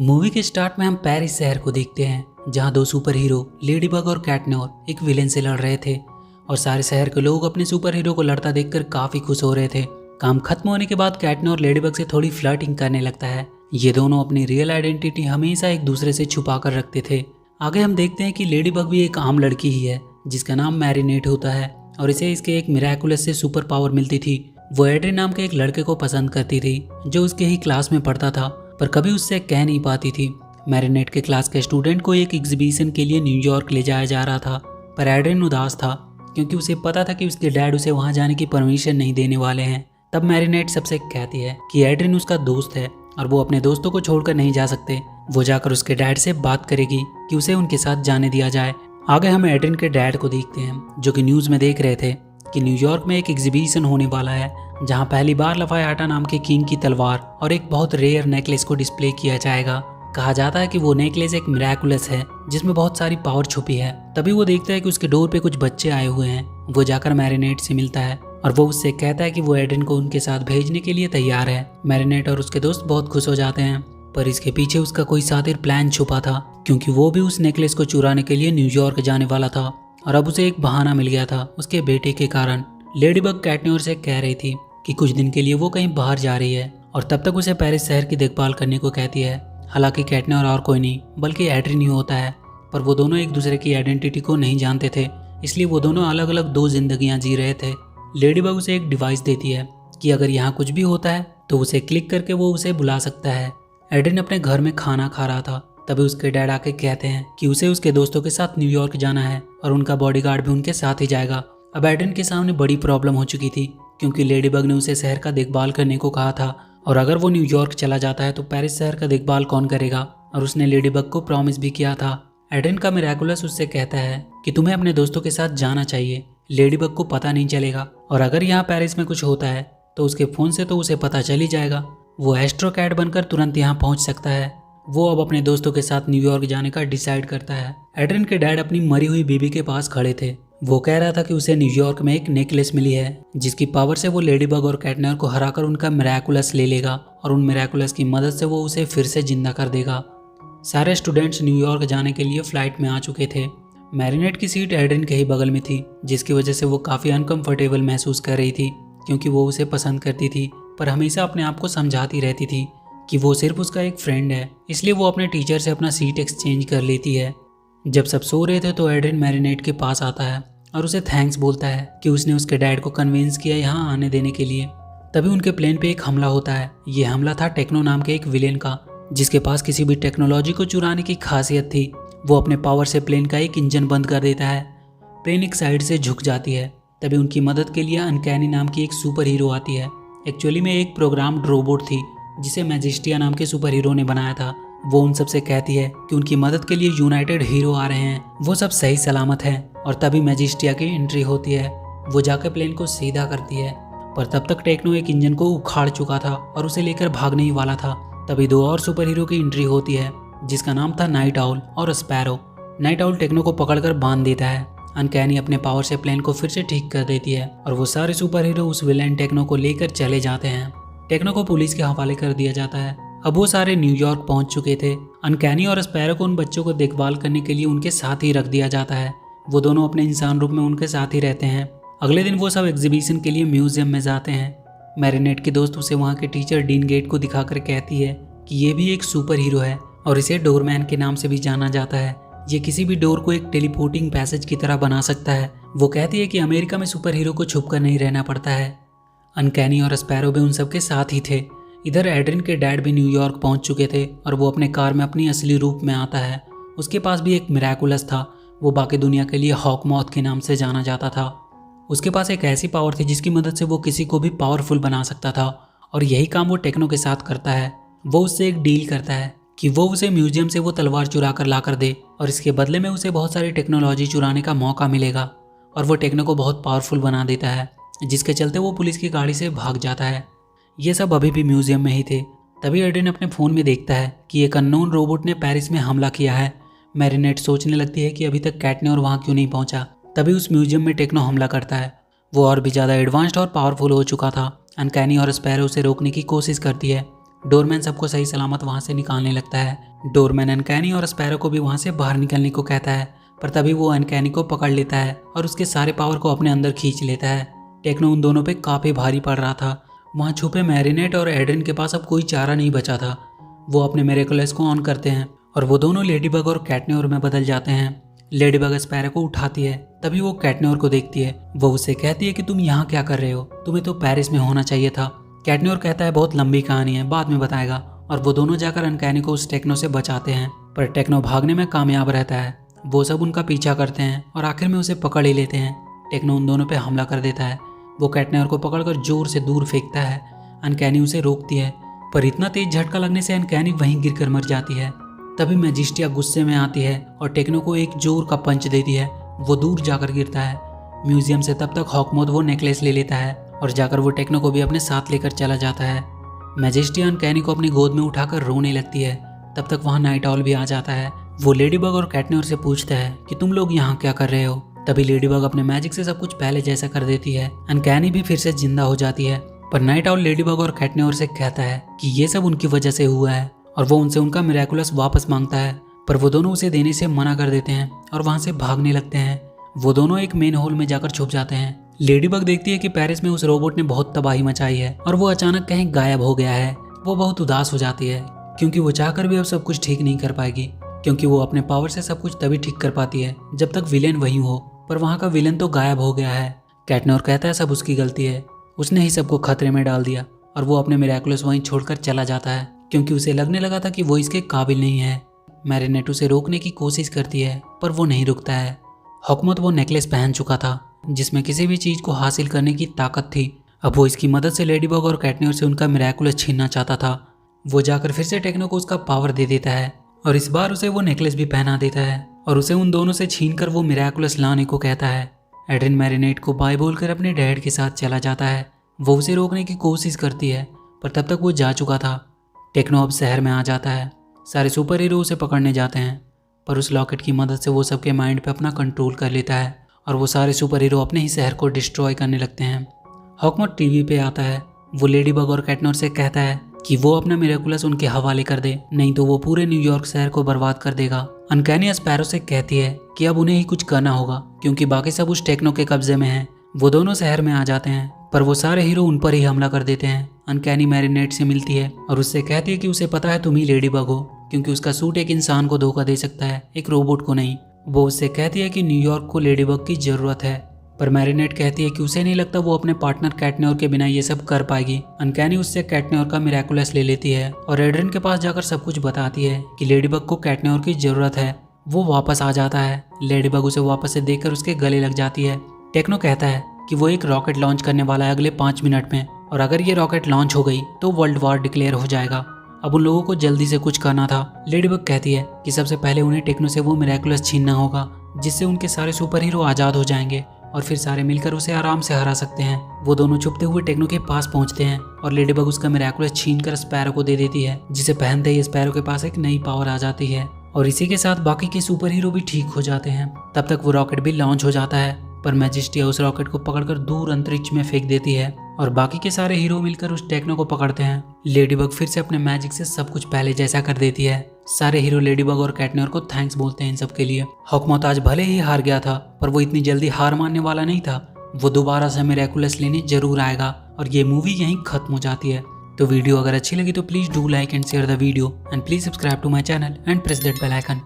Movie के start में हम पेरिस शहर को देखते हैं जहां दो सुपर हीरो लेडीबग और कैटनोर एक विलेन से लड़ रहे थे और सारे शहर के लोग अपने सुपर हीरो को लड़ता देखकर काफी खुश हो रहे थे। काम खत्म होने के बाद कैटनोर लेडीबग से थोड़ी फ्लर्टिंग करने लगता है। ये दोनों अपनी रियल आइडेंटिटी हमेशा एक दूसरे से छुपा कर रखते थे। आगे हम देखते हैं कि लेडीबग भी एक आम लड़की ही है जिसका नाम मैरिनेट होता है और इसे इसके एक मिराकुलस से सुपर पावर मिलती थी। वो एड्रिन नाम के एक लड़के को पसंद करती थी जो उसके ही क्लास में पढ़ता था पर कभी उससे कह नहीं पाती थी। मैरिनेट के क्लास के स्टूडेंट को एक एग्जीबिशन के लिए न्यूयॉर्क ले जाया जा रहा था पर एड्रिन उदास था क्योंकि उसे पता था कि उसके डैड उसे वहां जाने की परमिशन नहीं देने वाले हैं। तब मैरिनेट सबसे कहती है कि एड्रिन उसका दोस्त है और वो अपने दोस्तों को छोड़कर नहीं जा सकते। वो जाकर उसके डैड से बात करेगी कि उसे उनके साथ जाने दिया जाए। आगे हम एड्रिन के डैड को देखते हैं जो कि न्यूज़ में देख रहे थे कि न्यूयॉर्क में एक एग्जीबिशन होने वाला है जहां पहली बार लफायाटा नाम के किंग की तलवार और एक बहुत रेयर नेकलेस को डिस्प्ले किया जाएगा। कहा जाता है कि वो नेकलेस एक मिराकुलस है जिसमें बहुत सारी पावर छुपी है। तभी वो देखता है कि उसके डोर पे कुछ बच्चे आए हुए हैं। वो जाकर मैरिनेट से मिलता है और वो उससे कहता है कि वो एड्रिन को उनके साथ भेजने के लिए तैयार है। मैरिनेट और उसके दोस्त बहुत खुश हो जाते हैं पर इसके पीछे उसका कोई सातिर प्लान छुपा था क्योंकि वो भी उस नेकलेस को चुराने के लिए न्यूयॉर्क जाने वाला था और अब उसे एक बहाना मिल गया था उसके बेटे के कारण। लेडीबग कैटनोर से कह रही थी कि कुछ दिन के लिए वो कहीं बाहर जा रही है और तब तक उसे पेरिस शहर की देखभाल करने को कहती है। हालांकि कैटनोर और कोई नहीं बल्कि एड्रिन ही होता है पर वो दोनों एक दूसरे की आइडेंटिटी को नहीं जानते थे इसलिए वो दोनों अलग अलग दो जिंदगियां जी रहे थे। लेडीबग उसे एक डिवाइस देती है कि अगर यहाँ कुछ भी होता है तो उसे क्लिक करके वो उसे बुला सकता है। एड्रिन अपने घर में खाना खा रहा था तभी उसके डैड आके कहते हैं कि उसे उसके दोस्तों के साथ न्यूयॉर्क जाना है और उनका बॉडीगार्ड भी उनके साथ ही जाएगा। अब एड्रिन के सामने बड़ी प्रॉब्लम हो चुकी थी क्योंकि लेडीबग ने उसे शहर का देखभाल करने को कहा था और अगर वो न्यूयॉर्क चला जाता है तो पेरिस शहर का देखभाल कौन करेगा और उसने लेडीबग को प्रॉमिस भी किया था। एड्रिन का मिराकुलस उससे कहता है कि तुम्हें अपने दोस्तों के साथ जाना चाहिए, लेडीबग को पता नहीं चलेगा और अगर यहाँ पेरिस में कुछ होता है तो उसके फोन से तो उसे पता चल ही जाएगा। वो एस्ट्रोकैट बनकर तुरंत यहाँ पहुँच सकता है। वो अब अपने दोस्तों के साथ न्यूयॉर्क जाने का डिसाइड करता है। एड्रिन के डैड अपनी मरी हुई बीबी के पास खड़े थे। वो कह रहा था कि उसे न्यूयॉर्क में एक नेकलेस मिली है जिसकी पावर से वो लेडीबग और कैटनर को हराकर उनका मिराकुलस ले लेगा और उन मिराकुलस की मदद से वो उसे फिर से जिंदा कर देगा। सारे स्टूडेंट्स न्यूयॉर्क जाने के लिए फ्लाइट में आ चुके थे। मैरिनेट की सीट एड्रिन के ही बगल में थी जिसकी वजह से वो काफ़ी अनकंफर्टेबल महसूस कर रही थी क्योंकि वो उसे पसंद करती थी पर हमेशा अपने आप को समझाती रहती थी कि वो सिर्फ उसका एक फ्रेंड है, इसलिए वो अपने टीचर से अपना सीट एक्सचेंज कर लेती है। जब सब सो रहे थे तो एड्रिन मैरिनेट के पास आता है और उसे थैंक्स बोलता है कि उसने उसके डैड को कन्विंस किया यहाँ आने देने के लिए। तभी उनके प्लेन पे एक हमला होता है। ये हमला था टेक्नो नाम के एक विलेन का जिसके पास किसी भी टेक्नोलॉजी को चुराने की खासियत थी। वो अपने पावर से प्लेन का एक इंजन बंद कर देता है। प्लेन एक साइड से झुक जाती है। तभी उनकी मदद के लिए अनकैनी नाम की एक सुपर हीरो आती है। एक्चुअली में एक प्रोग्राम्ड रोबोट थी जिसे मैजिस्टिया नाम के सुपर हीरो ने बनाया था। वो उन सबसे कहती है कि उनकी मदद के लिए यूनाइटेड हीरो आ रहे हैं, वो सब सही सलामत है। और तभी मैजिस्टिया की एंट्री होती है। वो जाकर प्लेन को सीधा करती है पर तब तक टेक्नो एक इंजन को उखाड़ चुका था और उसे लेकर भागने ही वाला था। तभी दो और सुपर हीरो की एंट्री होती है जिसका नाम था नाइट आउल और स्पैरो। नाइट आउल टेक्नो को पकड़कर बांध देता है। अनकैनी अपने पावर से प्लेन को फिर से ठीक कर देती है और वो सारे सुपर हीरो उस विलेन टेक्नो को लेकर चले जाते हैं। टेक्नो को पुलिस के हवाले कर दिया जाता है। अब वो सारे न्यूयॉर्क पहुंच चुके थे। अनकैनी और स्पैरो को उन बच्चों को देखभाल करने के लिए उनके साथ ही रख दिया जाता है। वो दोनों अपने इंसान रूप में उनके साथ ही रहते हैं। अगले दिन वो सब एग्जीबिशन के लिए म्यूजियम में जाते हैं। मैरिनेट की दोस्त उसे वहाँ के टीचर डीन गेट को दिखाकर कहती है कि ये भी एक सुपर हीरो है और इसे डोरमैन के नाम से भी जाना जाता है। ये किसी भी डोर को एक टेलीपोर्टिंग पैसेज की तरह बना सकता है। वो कहती है कि अमेरिका में सुपर हीरो को छुप कर नहीं रहना पड़ता है। अनकैनी और स्पैरो भी उन सबके साथ ही थे। इधर एड्रिन के डैड भी न्यूयॉर्क पहुंच चुके थे और वो अपने कार में अपनी असली रूप में आता है। उसके पास भी एक मिराकुलस था। वो बाकी दुनिया के लिए हॉकमॉथ के नाम से जाना जाता था। उसके पास एक ऐसी पावर थी जिसकी मदद से वो किसी को भी पावरफुल बना सकता था और यही काम वो टेक्नो के साथ करता है। वो उससे एक डील करता है कि वो उसे म्यूजियम से वो तलवार चुरा कर ला कर दे और इसके बदले में उसे बहुत सारी टेक्नोलॉजी चुराने का मौका मिलेगा और वो टेक्नो को बहुत पावरफुल बना देता है जिसके चलते वो पुलिस की गाड़ी से भाग जाता है। ये सब अभी भी म्यूजियम में ही थे। तभी एड्रिन अपने फ़ोन में देखता है कि एक अननोन रोबोट ने पेरिस में हमला किया है। मैरिनेट सोचने लगती है कि अभी तक कैटनर वहाँ क्यों नहीं पहुँचा। तभी उस म्यूजियम में टेक्नो हमला करता है। वो और भी ज़्यादा एडवांस्ड और पावरफुल हो चुका था। अनकैनी और स्पैरो उसे रोकने की कोशिश करती है डोरमैन सबको सही सलामत वहाँ से निकालने लगता है। डोरमैन अनकैनी और स्पैरो को भी वहाँ से बाहर निकलने को कहता है, पर तभी वो अनकैनी को पकड़ लेता है और उसके सारे पावर को अपने अंदर खींच लेता है। टेक्नो उन दोनों पे काफ़ी भारी पड़ रहा था। वहाँ छुपे मैरिनेट और एड्रिन के पास अब कोई चारा नहीं बचा था। वो अपने मिरेकुलस को ऑन करते हैं और वो दोनों लेडीबग और कैटन्योर में बदल जाते हैं। लेडीबग स्पैरो को उठाती है, तभी वो कैटन्योर को देखती है। वो उससे कहती है कि तुम यहाँ क्या कर रहे हो, तुम्हें तो पेरिस में होना चाहिए था। कैटन्योर कहता है बहुत लंबी कहानी है, बाद में बताएगा। और वो दोनों जाकर अनकैनी को उस टेक्नो से बचाते हैं, पर टेक्नो भागने में कामयाब रहता है। वो सब उनका पीछा करते हैं और आखिर में उसे पकड़ ही लेते हैं। टेक्नो उन दोनों पे हमला कर देता है। वो कैटन्योर को पकड़कर जोर से दूर फेंकता है। अनकैनी उसे रोकती है, पर इतना तेज झटका लगने से अनकैनी वहीं गिरकर मर जाती है। तभी मैजिस्टिया गुस्से में आती है और टेक्नो को एक जोर का पंच देती है। वो दूर जाकर गिरता है। म्यूजियम से तब तक हॉकमॉथ वो नेकलेस ले लेता है और जाकर वो टेक्नो को भी अपने साथ लेकर चला जाता है। मैजिस्टिया अनकैनी को अपनी गोद में उठाकर रोने लगती है। तब तक वहाँ नाइट ऑल भी आ जाता है। वो लेडीबग और कैटन्योर से पूछता है कि तुम लोग यहाँ क्या कर रहे हो। तभी लेडीबग अपने मैजिक से सब कुछ पहले जैसा कर देती है। अनकैनी भी फिर से जिंदा हो जाती है, पर नाइट ऑल लेडीबग और कैटन्योर से कहता है कि ये सब उनकी वजह से हुआ है और वो उनसे उनका मिरेकुलस वापस मांगता है, पर वो दोनों उसे देने से मना कर देते हैं और वहाँ से भागने लगते हैं। वो दोनों एक मेन हॉल में जाकर छुप जाते हैं। लेडीबग देखती है कि पेरिस में उस रोबोट ने बहुत तबाही मचाई है और वो अचानक कहीं गायब हो गया है। वो बहुत उदास हो जाती है क्योंकि वो चाहकर भी अब सब कुछ ठीक नहीं कर पाएगी, क्योंकि वो अपने पावर से सब कुछ तभी ठीक कर पाती है जब तक विलेन वहीं हो, पर वहाँ का विलेन तो गायब हो गया है। कैटन्योर कहता है सब उसकी गलती है, उसने ही सबको खतरे में डाल दिया और वो अपने मिरेकुलस वहीं छोड़कर चला जाता है क्योंकि उसे लगने लगा था कि वो इसके काबिल नहीं है। मैरिनेट उसे रोकने की कोशिश करती है, पर वो नहीं रुकता है। हॉकमॉथ वो नेकलेस पहन चुका था जिसमें किसी भी चीज़ को हासिल करने की ताकत थी। अब वो इसकी मदद से लेडीबग और कैटन्योर से उनका मिरेकुलस छीनना चाहता था। वो जाकर फिर से टेक्नो को उसका पावर दे देता है और इस बार उसे वो नेकलेस भी पहना देता है और उसे उन दोनों से छीनकर वो मिरेकुलस लाने को कहता है। एड्रिन मैरिनेट को बाय बोलकर अपने डैड के साथ चला जाता है। वो उसे रोकने की कोशिश करती है, पर तब तक वो जा चुका था। टेक्नो अब शहर में आ जाता है। सारे सुपर हीरो उसे पकड़ने जाते हैं, पर उस लॉकेट की मदद से वो सबके माइंड पे अपना कंट्रोल कर लेता है और वो सारे सुपर हीरो अपने ही शहर को डिस्ट्रॉय करने लगते हैं। हॉकमॉथ टीवी पे आता है। वो लेडीबग और कैटन्योर से कहता है कि वो अपना मिरेकुलस उनके हवाले कर दे, नहीं तो वो पूरे न्यूयॉर्क शहर को बर्बाद कर देगा। अनकैनी स्पैरो से कहती है कि अब उन्हें ही कुछ करना होगा क्योंकि बाकी सब उस टेक्नो के कब्जे में है। वो दोनों शहर में आ जाते हैं, पर वो सारे हीरो उन पर ही हमला कर देते हैं। अनकैनी मैरिनेट से मिलती है और उससे कहती है कि उसे पता है तुम ही लेडीबग हो, क्योंकि उसका सूट एक इंसान को धोखा दे सकता है, एक रोबोट को नहीं। वो उससे कहती है कि न्यूयॉर्क को लेडीबग की जरूरत है, पर मैरिनेट कहती है कि उसे नहीं लगता वो अपने पार्टनर कैटन्योर के बिना ये सब कर पाएगी। अनकैनी उससे कैटन्योर का मिरेकुलस ले लेती है और एड्रिन के पास जाकर सब कुछ बताती है कि लेडीबग को कैटन्योर की जरूरत है। वो वापस आ जाता है। लेडीबग उसे वापस से देखकर उसके गले लग जाती है। टेक्नो कहता है कि वो एक रॉकेट लॉन्च करने वाला है अगले 5 मिनट में, और अगर ये रॉकेट लॉन्च हो गई तो वर्ल्ड वॉर डिक्लेयर हो जाएगा। अब उन लोगों को जल्दी से कुछ करना था। लेडीबग कहती है कि सबसे पहले उन्हें टेक्नो से वो मिरेकुलस छीनना होगा, जिससे उनके सारे सुपर हीरो आज़ाद हो जाएंगे और फिर सारे मिलकर उसे आराम से हरा सकते हैं। वो दोनों छुपते हुए टेक्नो के पास पहुंचते हैं और लेडीबग उसका मिरेकुलस छीनकर स्पैरो को दे देती है, जिसे पहनते ही स्पैरो के पास एक नई पावर आ जाती है और इसी के साथ बाकी के सुपर हीरो भी ठीक हो जाते हैं। तब तक वो रॉकेट भी लॉन्च हो जाता है, पर मैजिस्टिया उस रॉकेट को पकड़कर दूर अंतरिक्ष में फेंक देती है और बाकी के सारे हीरो मिलकर उस टेक्नो को पकड़ते हैं। लेडीबग फिर से अपने मैजिक से सब कुछ पहले जैसा कर देती है। सारे हीरो लेडीबग और कैटन्योर को थैंक्स बोलते हैं इन सब के लिए। हॉकमॉथ आज भले ही हार गया था, पर वो इतनी जल्दी हार मानने वाला नहीं था। वो दोबारा से मिरेकुलस लेने जरूर आएगा और ये मूवी यहीं खत्म हो जाती है। तो वीडियो अगर अच्छी लगी तो please do like and share the video and please subscribe to my channel and press that bell icon.